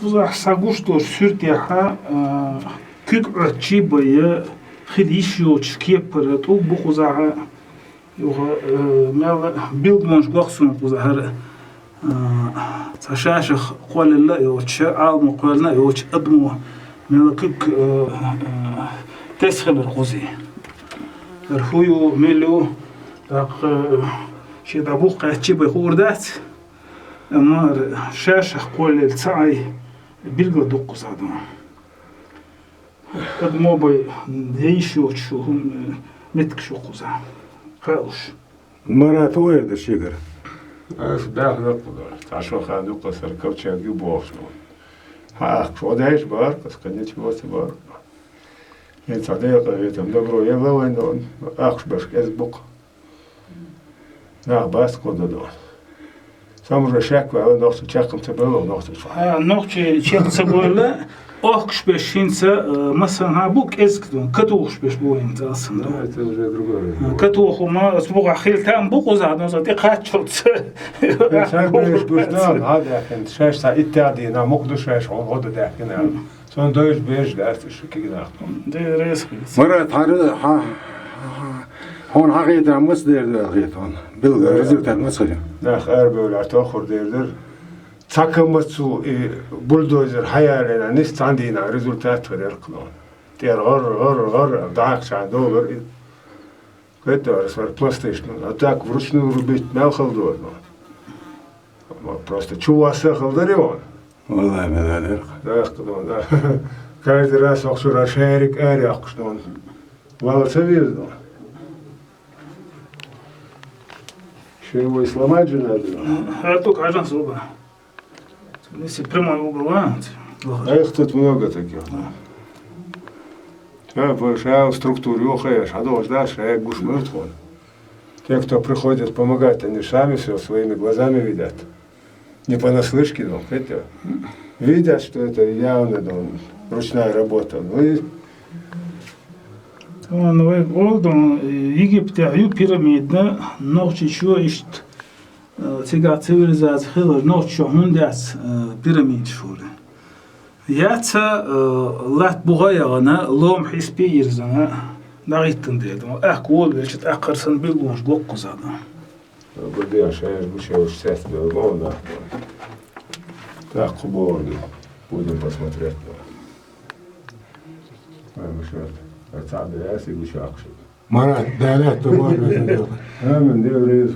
قوزح ساقوشتو سورتيها كيك عتشي بيا خديشيو تشكيبرت وبقوزها يوها مال بيلدمونش قاقسون قوزها تشاشخ قول الله يوتش عالم قولنا يوتش أدمو مال كيك تسخل القوزي الخيو ملو داق شي دابوق عتشي بيا خوردات أما شاشخ قول السعي بيلقى دق صادم قد ما بي ديشو تشوهم متكشو قزا خالص مرات وين الشجرة داخل القدر تعشوا خانو قصر كوتشا جيبوفنو ها شو دايش بار بس كنيت بوس بار يتصدق يتم دبرو يلا وين اخش باش كزبق لا بس قدر سامر شاكوا على نقطة شاكم تبلو نقطة نقطة شيخ تقول أخش بشينسا مثلا هابوك إزكدون كتوخش بش بوينت أصلا كتوخ وما أسبوع خيل تام بوق وزاد نص دقيقة شوت شايف بجدان هذا كان شاش ساعة تعدينا مقدس شاش عن هذا ده كنا سون دوش بيج ده في كده ده ريس مرات هون حقيقة مصدر الغيطان بلغة رزقت المصري ناخ أربع ولا تأخر دير تاكمتسو بولدوزر حيالنا نست عندنا ريزولتات في القانون تير غر دعاك عن دوبر كده صار بلاستيشن اتاك ورشنو ربيت ما خلدوا ما بروست شو واسه خلدريون والله ما ذلك ده قانون كايد راس اخشر شارك اري اقشنون والله سبيل شنو اسلامات جناد هاتوك عجن صوبه نسي بريمو يوغلانت اختت موقتك я структуру охаешь, а дождь дальше, я гуш мертвый. Те, кто приходит помогать, они сами все своими глазами видят. Не понаслышке, но это видят, что это явно ручная работа. Ну и Олдон Египте аю пирамидна, ночи чё ишт цега цивилизация хилер ночи хундас пирамид шуре. Яца лат бугаяна лом хиспи ирзана нагиттен дедим. Кол велчит акырсын билгош гоккузада. بدي أشياء بشيء وشتات بالموضوع. تعقبوني будем посмотреть. مش تعب ياسي وشاقش. مرات دالات تمر من دي ريز